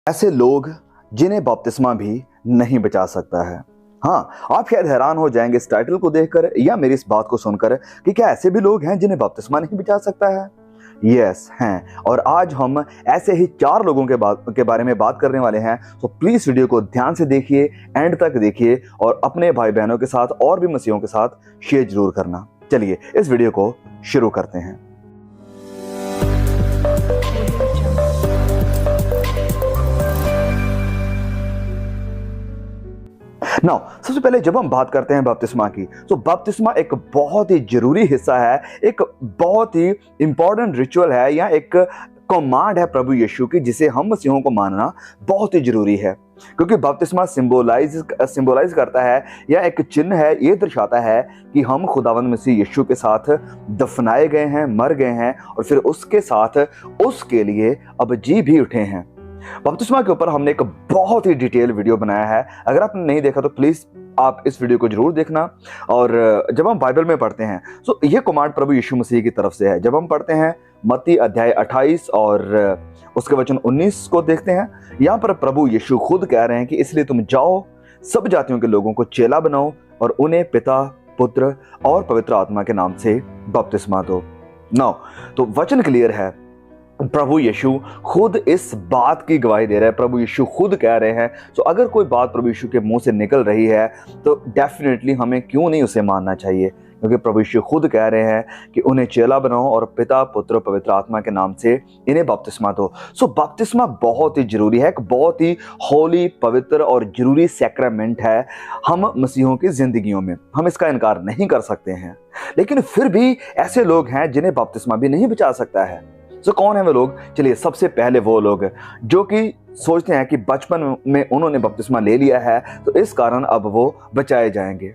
ऐसे लोग जिन्हें बपतिस्मा भी नहीं बचा सकता है। हाँ, आप शायद हैरान हो जाएंगे इस टाइटल को देखकर या मेरी इस बात को सुनकर कि क्या ऐसे भी लोग हैं जिन्हें बपतिस्मा नहीं बचा सकता है। यस हैं, और आज हम ऐसे ही 4 लोगों के बारे में बात करने वाले हैं। तो प्लीज वीडियो को ध्यान से देखिए, एंड तक देखिए और अपने भाई बहनों के साथ और भी मसीहों के साथ शेयर जरूर करना। चलिए इस वीडियो को शुरू करते हैं। नाउ सबसे पहले जब हम बात करते हैं बपतिस्मा की, तो बपतिस्मा एक बहुत ही जरूरी हिस्सा है, एक बहुत ही इंपॉर्टेंट रिचुअल है या एक कमांड है प्रभु यीशु की, जिसे हम मसीहों को मानना बहुत ही जरूरी है। क्योंकि बपतिस्मा सिंबलाइज करता है या एक चिन्ह है, ये दर्शाता है कि हम खुदावंद मसीह यीशु के साथ दफनाए गए हैं, मर गए हैं और फिर उसके साथ उसके लिए अब जी भी उठे हैं। बपतिस्मा के ऊपर हमने एक बहुत ही डिटेल वीडियो बनाया है, अगर आपने नहीं देखा तो प्लीज आप इस वीडियो को जरूर देखना। और जब हम बाइबल में पढ़ते हैं तो ये कमांड प्रभु यीशु मसीह की तरफ से है। जब हम पढ़ते हैं मत्ती अध्याय 28 और उसके वचन 19 को देखते हैं, यहाँ पर प्रभु यीशु खुद कह रहे हैं कि इसलिए तुम जाओ, सब जातियों के लोगों को चेला बनाओ और उन्हें पिता, पुत्र और पवित्र आत्मा के नाम से बपतिस्मा दो। नाउ तो वचन क्लियर है, प्रभु यीशु खुद इस बात की गवाही दे रहे हैं, प्रभु यीशु खुद कह रहे हैं। तो अगर कोई बात प्रभु यीशु के मुंह से निकल रही है तो डेफिनेटली हमें क्यों नहीं उसे मानना चाहिए, क्योंकि प्रभु यीशु खुद कह रहे हैं कि उन्हें चेला बनाओ और पिता, पुत्र, पवित्र आत्मा के नाम से इन्हें बपतिस्मा दो। सो बपतिस्मा बहुत ही जरूरी है, एक बहुत ही होली, पवित्र और जरूरी सैक्रामेंट है हम मसीहों की जिंदगियों में, हम इसका इनकार नहीं कर सकते हैं। लेकिन फिर भी ऐसे लोग हैं जिन्हें बपतिस्मा भी नहीं बचा सकता है। तो कौन है वो लोग? चलिए, सबसे पहले वो लोग जो कि सोचते हैं कि बचपन में उन्होंने बपतिस्मा ले लिया है तो इस कारण अब वो बचाए जाएंगे।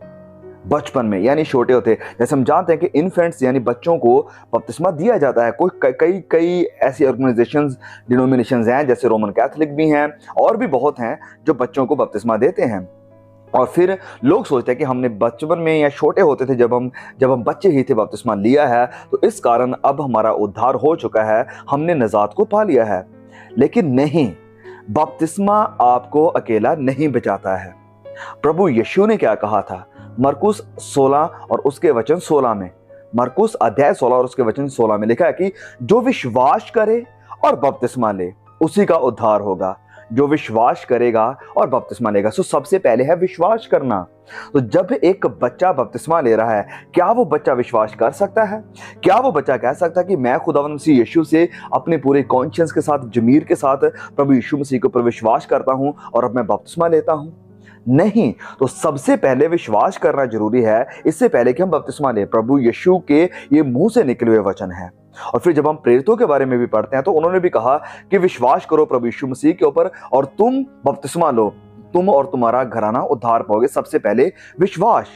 बचपन में यानी छोटे होते, जैसे हम जानते हैं कि इन्फेंट्स यानी बच्चों को बपतिस्मा दिया जाता है। कोई कई ऐसी ऑर्गेनाइजेशंस, डिनोमिनेशंस हैं, जैसे रोमन कैथोलिक भी हैं और भी बहुत हैं जो बच्चों को बपतिस्मा देते हैं। और फिर लोग सोचते हैं कि हमने बचपन में या छोटे होते थे जब हम बच्चे ही थे बपतिस्मा लिया है तो इस कारण अब हमारा उद्धार हो चुका है, हमने निजात को पा लिया है। लेकिन नहीं, बपतिस्मा आपको अकेला नहीं बचाता है। प्रभु यीशु ने क्या कहा था? मरकुस 16 और उसके वचन 16 में, मरकुस अध्याय 16 और उसके वचन 16 में लिखा है कि जो विश्वास करे और बपतिस्मा ले उसी का उद्धार होगा। जो विश्वास करेगा और बपतिस्मा लेगा। सो सबसे पहले है विश्वास करना। तो जब एक बच्चा बपतिस्मा ले रहा है, क्या वो बच्चा विश्वास कर सकता है? क्या वो बच्चा कह सकता है कि मैं खुदावंद मसीह यीशु से अपने पूरे कॉन्शियस के साथ, जमीर के साथ प्रभु यीशु मसीह के ऊपर विश्वास करता हूं और अब मैं बपतिस्मा लेता हूं? नहीं। तो सबसे पहले विश्वास करना जरूरी है, इससे पहले कि हम बपतिस्मा लें। प्रभु यीशु के ये मुंह से निकले हुए वचन है। और फिर जब हम प्रेरितों के बारे में भी पढ़ते हैं तो उन्होंने भी कहा कि विश्वास करो प्रभु यीशु मसीह के ऊपर और तुम बपतिस्मा लो, तुम और तुम्हारा घराना उद्धार पाओगे। सबसे पहले विश्वास।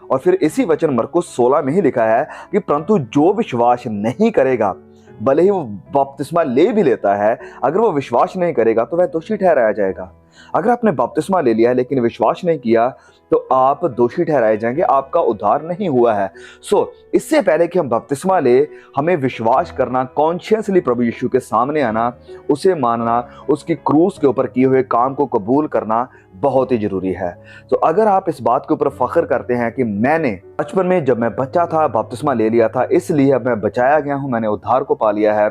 और फिर इसी वचन मरकुस 16 में ही लिखा है कि परंतु जो विश्वास नहीं करेगा, भले ही वो बपतिस्मा ले भी लेता है, अगर वो विश्वास नहीं करेगा तो वह दोषी ठहराया जाएगा। अगर आपने बपतिस्मा ले लिया है लेकिन विश्वास नहीं किया तो आप दोषी ठहराए जाएंगे, आपका उद्धार नहीं हुआ है। सो इससे पहले कि हम बपतिस्मा ले, हमें विश्वास करना, कॉन्शियसली प्रभु यीशु के सामने आना, उसे मानना, उसकी क्रूस के ऊपर किए हुए काम को कबूल करना बहुत ही जरूरी है। तो अगर आप इस बात के ऊपर फख्र करते हैं कि मैंने बचपन में जब मैं बच्चा था बपतिस्मा ले लिया था, इसलिए अब मैं बचाया गया हूं, मैंने उद्धार को पा लिया है,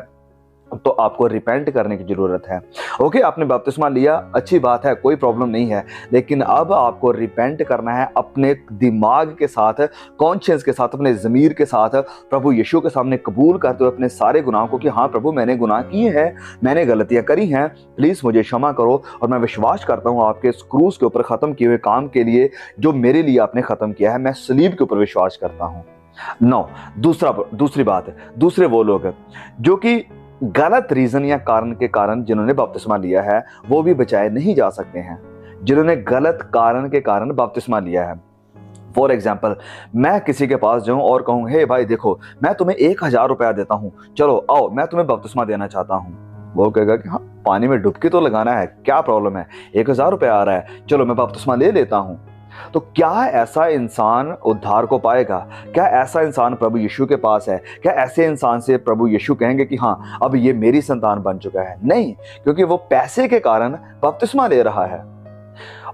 तो आपको रिपेंट करने की जरूरत है। ओके, आपने बपतिस्मा लिया, अच्छी बात है, कोई प्रॉब्लम नहीं है, लेकिन अब आपको रिपेंट करना है अपने दिमाग के साथ, कॉन्शियस के साथ, अपने ज़मीर के साथ, प्रभु यीशु के सामने कबूल करते हुए अपने सारे गुनाहों को कि हाँ प्रभु, मैंने गुनाह किए हैं, मैंने गलतियां करी हैं, प्लीज़ मुझे क्षमा करो और मैं विश्वास करता हूँ आपके क्रूस के ऊपर ख़त्म किए हुए काम के लिए जो मेरे लिए आपने ख़त्म किया है, मैं सलीब के ऊपर विश्वास करता हूँ। नौ, दूसरी बात, दूसरे वो लोग जो कि गलत रीजन या कारण के कारण जिन्होंने बपतिस्मा लिया है वो भी बचाए नहीं जा सकते हैं। जिन्होंने गलत कारण के कारण बपतिस्मा लिया है, फॉर एग्जाम्पल, मैं किसी के पास जाऊं और कहूं, हे भाई देखो, मैं तुम्हें 1000 रुपया देता हूं, चलो आओ, मैं तुम्हें बपतिस्मा देना चाहता हूं। वो कहेगा कि हाँ, पानी में डुबकी तो लगाना है, क्या प्रॉब्लम है, 1000 रुपया आ रहा है, चलो मैं बपतिस्मा ले लेता हूं। तो क्या ऐसा इंसान उद्धार को पाएगा? क्या ऐसा इंसान प्रभु यीशु के पास है? क्या ऐसे इंसान से प्रभु यीशु कहेंगे कि हाँ, अब ये मेरी संतान बन चुका है? नहीं, क्योंकि वो पैसे के कारण बपतिस्मा ले रहा है।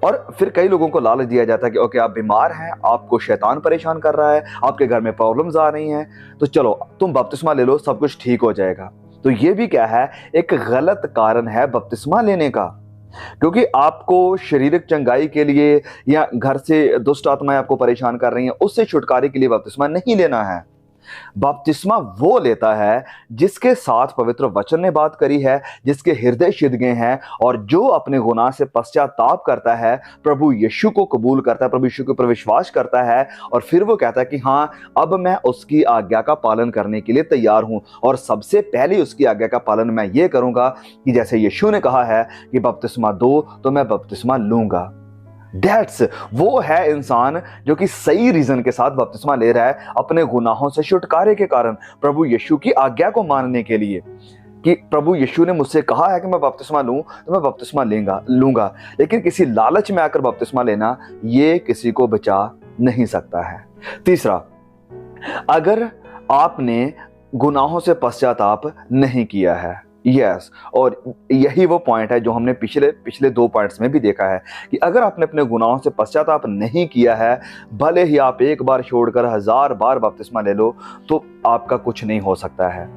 और फिर कई लोगों को लालच दिया जाता है कि ओके, आप बीमार हैं, आपको शैतान परेशान कर रहा है, आपके घर में प्रॉब्लम्स आ रही हैं, तो चलो तुम बपतिस्मा ले लो, सब कुछ ठीक हो जाएगा। तो ये भी क्या है? एक गलत कारण है बपतिस्मा लेने का। क्योंकि आपको शारीरिक चंगाई के लिए या घर से दुष्ट आत्माएं आपको परेशान कर रही हैं, उससे छुटकारे के लिए बपतिस्मा नहीं लेना है। बपतिस्मा वो लेता है जिसके साथ पवित्र वचन ने बात करी है, जिसके हृदय सिद्ध गए हैं, और जो अपने गुनाह से पश्चाताप करता है, प्रभु यीशु को कबूल करता है, प्रभु यीशु के ऊपर विश्वास करता है, और फिर वो कहता है कि हाँ, अब मैं उसकी आज्ञा का पालन करने के लिए तैयार हूं। और सबसे पहले उसकी आज्ञा का पालन मैं ये करूंगा कि जैसे यीशु ने कहा है कि बपतिस्मा दो, तो मैं बपतिस्मा लूंगा। दैट्स वो है इंसान जो कि सही रीजन के साथ बपतिस्मा ले रहा है, अपने गुनाहों से छुटकारे के कारण, प्रभु यीशु की आज्ञा को मानने के लिए कि प्रभु यीशु ने मुझसे कहा है कि मैं बपतिस्मा लूं, तो मैं बपतिस्मा लूंगा। लेकिन किसी लालच में आकर बपतिस्मा लेना, ये किसी को बचा नहीं सकता है। तीसरा, अगर आपने गुनाहों से पश्चाताप नहीं किया है, यस, और यही वो पॉइंट है जो हमने पिछले 2 पॉइंट्स में भी देखा है कि अगर आपने अपने गुनाहों से पश्चाताप नहीं किया है, भले ही आप एक बार छोड़कर 1000 बार बपतिस्मा ले लो, तो आपका कुछ नहीं हो सकता है।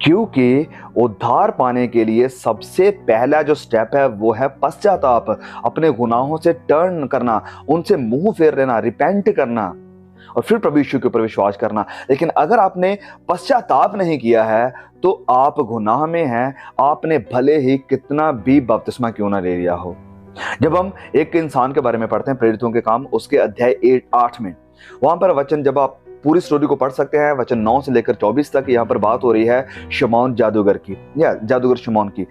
क्योंकि उद्धार पाने के लिए सबसे पहला जो स्टेप है वो है पश्चाताप, अपने गुनाहों से टर्न करना, उनसे मुंह फेर लेना, रिपेंट करना, और फिर प्रभु यीशु के ऊपर विश्वास करना। लेकिन अगर आपने पश्चाताप नहीं किया है, तो आप गुनाह में हैं, आपने भले ही कितना भी बपतिस्मा क्यों ना ले लिया हो। जब हम एक इंसान के बारे में पढ़ते हैं प्रेरितों के काम, उसके अध्याय 8 में, वहां पर वचन, जब आप पूरी स्टोरी को पढ़ सकते हैं, वचन 9 से लेकर 24 तक, यहाँ पर बात हो रही है शमौन जादूगर की, या जादूगर शमौन की।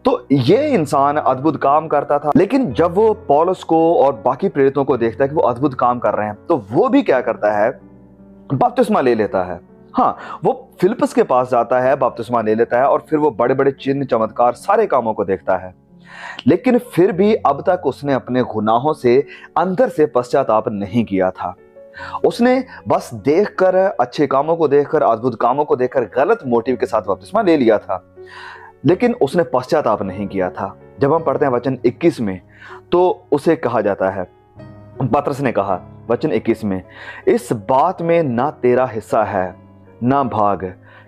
तो ये इंसान अद्भुत काम करता था, लेकिन जब वो पौलुस को और बाकी प्रेरितों को देखता है कि वो अद्भुत काम कर रहे हैं, तो वो भी क्या करता है? बपतिस्मा ले लेता है। हाँ, वो फिलिप्पस के पास जाता है, बपतिस्मा ले लेता है, और फिर वो बड़े बड़े चिन्ह चमत्कार सारे कामों को देखता है। लेकिन फिर भी अब तक उसने अपने गुनाहों से अंदर से पश्चाताप नहीं किया था। उसने बस देखकर, अच्छे कामों को देखकर, अद्भुत कामों को देखकर गलत मोटिव के साथ बपतिस्मा ले लिया था, लेकिन उसने पश्चाताप नहीं किया था। जब हम पढ़ते हैं वचन 21 में, तो उसे कहा जाता है, पतरस ने कहा वचन 21 में, इस बात में ना तेरा हिस्सा है ना भाग,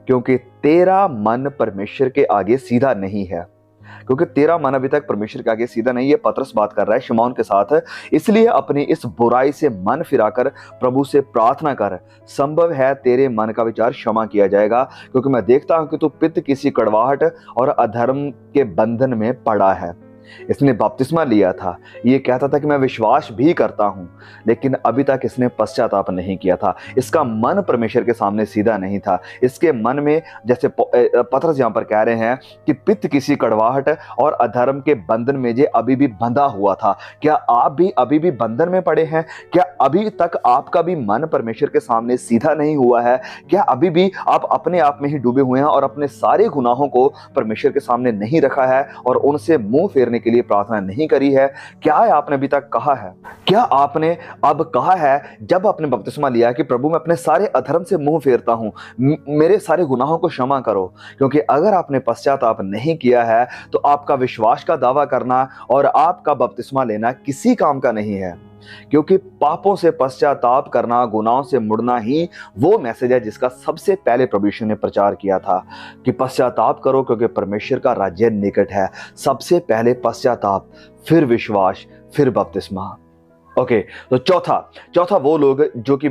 क्योंकि तेरा मन परमेश्वर के आगे सीधा नहीं है। क्योंकि तेरा मन अभी तक परमेश्वर के आगे सीधा नहीं है, पतरस बात कर रहा है शमौन के साथ। इसलिए अपनी इस बुराई से मन फिराकर प्रभु से प्रार्थना कर, संभव है तेरे मन का विचार क्षमा किया जाएगा, क्योंकि मैं देखता हूं कि तू पित्त किसी कड़वाहट और अधर्म के बंधन में पड़ा है। इसने बपतिस्मा लिया था, ये कहता था कि मैं विश्वास भी करता हूं, लेकिन अभी तक इसने पश्चाताप नहीं किया था। इसका मन परमेश्वर के सामने सीधा नहीं था। इसके मन में, जैसे पतरस यहां पर कह रहे हैं कि पित्त किसी कड़वाहट और अधर्म के बंधन में जे अभी भी बंधा हुआ था। क्या आप भी अभी भी बंधन में पड़े हैं? क्या अभी तक आपका भी मन परमेश्वर के सामने सीधा नहीं हुआ है? क्या अभी भी आप अपने आप में ही डूबे हुए हैं और अपने सारे गुनाहों को परमेश्वर के सामने नहीं रखा है और उनसे मुंह फेरने के लिए प्रार्थना नहीं करी है? क्या आपने अभी तक कहा है? क्या आपने अब कहा है जब आपने बपतिस्मा लिया कि प्रभु मैं अपने सारे अधर्म से मुंह फेरता हूं, मेरे सारे गुनाहों को क्षमा करो? क्योंकि अगर आपने पश्चाताप नहीं किया है, तो आपका विश्वास का दावा करना और आपका बपतिस्मा लेना किसी काम का नहीं है। क्योंकि पापों से पश्चाताप करना, गुनाहों से मुड़ना ही वो मैसेज है जिसका सबसे पहले प्रभु यीशु ने प्रचार किया था कि पश्चाताप करो क्योंकि परमेश्वर का राज्य निकट है। सबसे पहले पश्चाताप, फिर विश्वास, फिर बपतिस्मा। ओके, तो चौथा वो लोग जो कि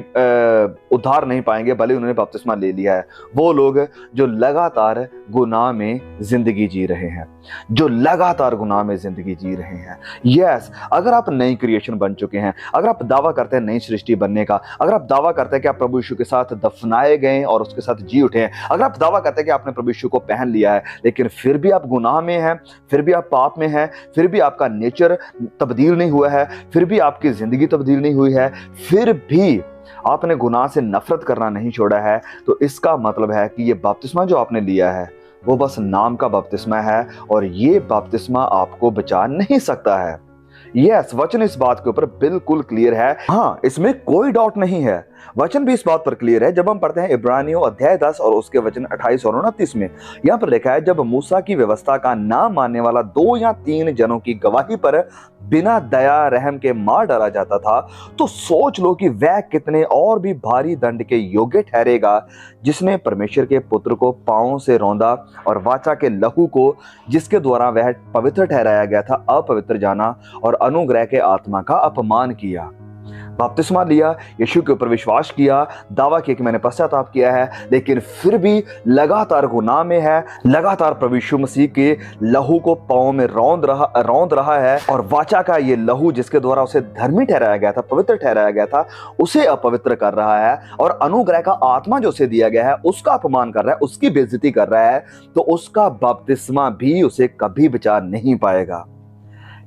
उद्धार नहीं पाएंगे भले उन्होंने बपतिस्मा ले लिया है, वो लोग जो लगातार गुनाह में जिंदगी जी रहे हैं, जो लगातार गुनाह में जिंदगी जी रहे हैं। यस, अगर आप नई क्रिएशन बन चुके हैं, अगर आप दावा करते हैं नई सृष्टि बनने का, अगर आप दावा करते हैं कि आप प्रभु यीशु के साथ दफनाए गए और उसके साथ जी उठे हैं, अगर आप दावा करते हैं कि आपने प्रभु यीशु को पहन लिया है, लेकिन फिर भी आप गुनाह में हैं, फिर भी आप पाप में हैं, फिर भी आपका नेचर तब्दील नहीं हुआ है, फिर भी आपकी जिंदगी तब्दील नहीं हुई है, फिर भी आपने गुनाह से नफरत करना नहीं छोड़ा है, तो इसका मतलब है कि ये बपतिस्मा जो आपने लिया है वो बस नाम का बपतिस्मा है और ये बपतिस्मा आपको बचा नहीं सकता है। यस, वचन इस बात के ऊपर बिल्कुल क्लियर है। हाँ, इसमें कोई डाउट नहीं है। वचन भी इस बात पर क्लियर है जब हम पढ़ते हैं इब्रानियों अध्याय 10 और उसके वचन 28 और 29 में। यहाँ पर लिखा है, जब मूसा की व्यवस्था का ना मानने वाला 2 या 3 जनों की गवाही पर बिना दया रहम के मार डाला जाता था, तो सोच लो कि वह कितने और भी भारी दंड के योग्य ठहरेगा, जिसने परमेश्वर के पुत्र को पांवों से रौंदा और वाचा के लहू को, जिसके द्वारा वह पवित्र ठहराया गया था, अपवित्र जाना और अनुग्रह के आत्मा का अपमान किया। बपतिस्मा लिया, यीशु के ऊपर विश्वास किया, दावा किया कि मैंने पश्चाताप किया है, लेकिन फिर भी लगातार गुनाह में है, लगातार प्रभु यीशु मसीह के लहू को पांवों में रौंद रहा है, और वाचा का ये लहू जिसके द्वारा उसे धर्मी ठहराया गया था, पवित्र ठहराया गया था, उसे अपवित्र कर रहा है, और अनुग्रह का आत्मा जो उसे दिया गया है उसका अपमान कर रहा है, उसकी बेइज्जती कर रहा है, तो उसका बपतिस्मा भी उसे कभी बचा नहीं पाएगा।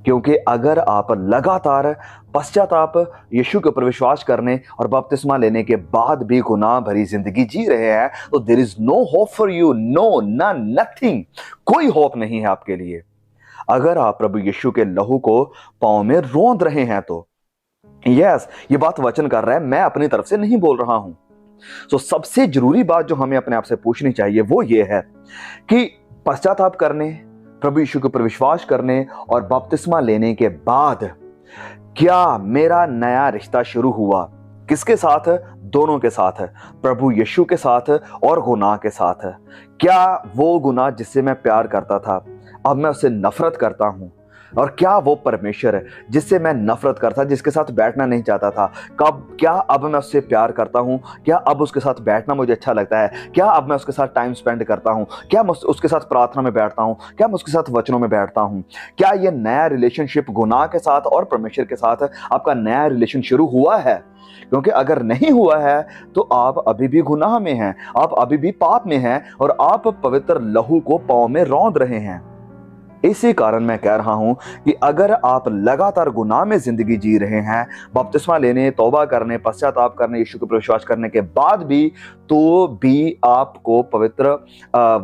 क्योंकि अगर आप लगातार पश्चाताप, यीशु के ऊपर विश्वास करने और बपतिस्मा लेने के बाद भी गुनाह भरी जिंदगी जी रहे हैं, तो there is no hope for you, no, none, nothing, कोई होप नहीं है आपके लिए। अगर आप प्रभु यीशु के लहू को पांव में रौंद रहे हैं तो यस, ये बात वचन कर रहा है, मैं अपनी तरफ से नहीं बोल रहा हूं। तो सबसे जरूरी बात जो हमें अपने आप से पूछनी चाहिए वो ये है कि पश्चाताप करने, प्रभु यीशु के ऊपर विश्वास करने और बपतिस्मा लेने के बाद क्या मेरा नया रिश्ता शुरू हुआ? किसके साथ? दोनों के साथ, प्रभु यीशु के साथ और गुनाह के साथ। क्या वो गुनाह जिससे मैं प्यार करता था अब मैं उससे नफरत करता हूं? और क्या वो परमेश्वर जिससे मैं नफरत करता, जिसके साथ बैठना नहीं चाहता था, क्या अब मैं उससे प्यार करता हूं? क्या अब उसके साथ बैठना मुझे अच्छा लगता है? क्या अब मैं उसके साथ टाइम स्पेंड करता हूं? क्या मैं उसके साथ प्रार्थना में बैठता हूं? क्या मैं उसके साथ वचनों में बैठता हूं? क्या ये नया रिलेशनशिप गुनाह के साथ और परमेश्वर के साथ आपका नया रिलेशन शुरू हुआ है? क्योंकि अगर नहीं हुआ है तो आप अभी भी गुनाह में हैं, आप अभी भी पाप में हैं, और आप पवित्र लहू को पांव में रौंद रहे हैं। इसी कारण मैं कह रहा हूं कि अगर आप लगातार गुनाह में जिंदगी जी रहे हैं, बपतिस्मा लेने, तौबा करने, पश्चाताप करने, यीशु के विश्वास करने के बाद भी, तो भी आपको पवित्र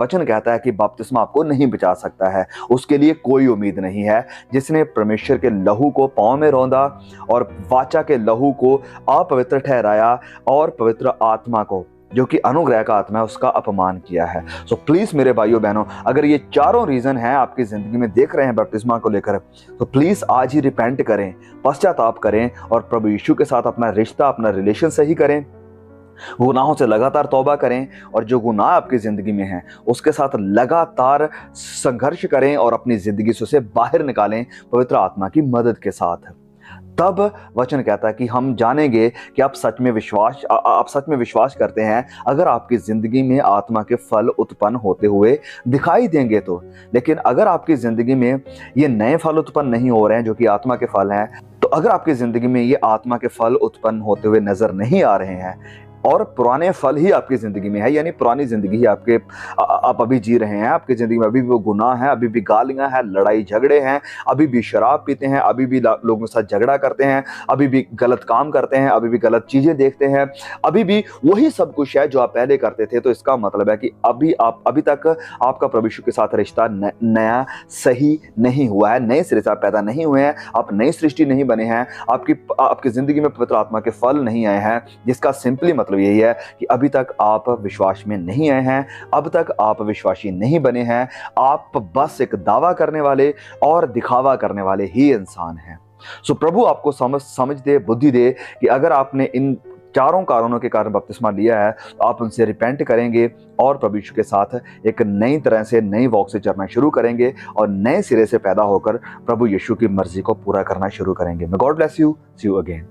वचन कहता है कि बपतिस्मा आपको नहीं बचा सकता है। उसके लिए कोई उम्मीद नहीं है। जिसने परमेश्वर के लहू को पांव में रौंदा और वाचा के लहू को अपवित्र ठहराया और पवित्र आत्मा को, जो कि अनुग्रह का आत्मा है, उसका अपमान किया है। सो प्लीज मेरे भाइयों बहनों, अगर ये चारों रीजन हैं आपकी जिंदगी में देख रहे हैं बपतिस्मा को लेकर, तो प्लीज आज ही रिपेंट करें, पश्चाताप करें और प्रभु यीशु के साथ अपना रिश्ता, अपना रिलेशन सही करें, गुनाहों से लगातार तौबा करें, और जो गुनाह आपकी जिंदगी में है उसके साथ लगातार संघर्ष करें और अपनी जिंदगी से उसे बाहर निकालें पवित्र आत्मा की मदद के साथ। तब वचन कहता है कि हम जानेंगे कि आप सच में विश्वास करते हैं, अगर आपकी जिंदगी में आत्मा के फल उत्पन्न होते हुए दिखाई देंगे तो। लेकिन अगर आपकी जिंदगी में ये नए फल उत्पन्न नहीं हो रहे हैं जो कि आत्मा के फल हैं, तो अगर आपकी जिंदगी में ये आत्मा के फल उत्पन्न होते हुए नजर नहीं आ रहे हैं और पुराने फल ही आपकी जिंदगी में है, यानी पुरानी जिंदगी ही आप अभी जी रहे हैं, आपकी जिंदगी में अभी भी वो गुनाह है, अभी भी गालियां हैं, लड़ाई झगड़े हैं, अभी भी शराब पीते हैं, अभी भी लोगों के साथ झगड़ा करते हैं, अभी भी गलत काम करते हैं, अभी भी गलत चीजें देखते हैं, अभी भी वही सब कुछ है जो आप पहले करते थे, तो इसका मतलब है कि अभी तक आपका प्रभु यीशु के साथ रिश्ता नया सही नहीं हुआ है, नए सिरे से आप पैदा नहीं हुए हैं, आप नई सृष्टि नहीं बने हैं, आपकी जिंदगी में पवित्र आत्मा के फल नहीं आए हैं, जिसका सिंपली मतलब यही है कि अभी तक आप विश्वास में नहीं आए हैं, अब तक आप विश्वासी नहीं बने हैं, आप बस एक दावा करने वाले और दिखावा करने वाले ही इंसान हैं। सो प्रभु आपको समझ दे, बुद्धि दे कि अगर आपने इन चारों कारणों के कारण बपतिस्मा लिया है तो आप उनसे रिपेंट करेंगे और प्रभु यीशु के साथ एक नई तरह से, नई वॉक से चलना शुरू करेंगे और नए सिरे से पैदा होकर प्रभु यीशु की मर्जी को पूरा करना शुरू करेंगे। God bless you, see you again.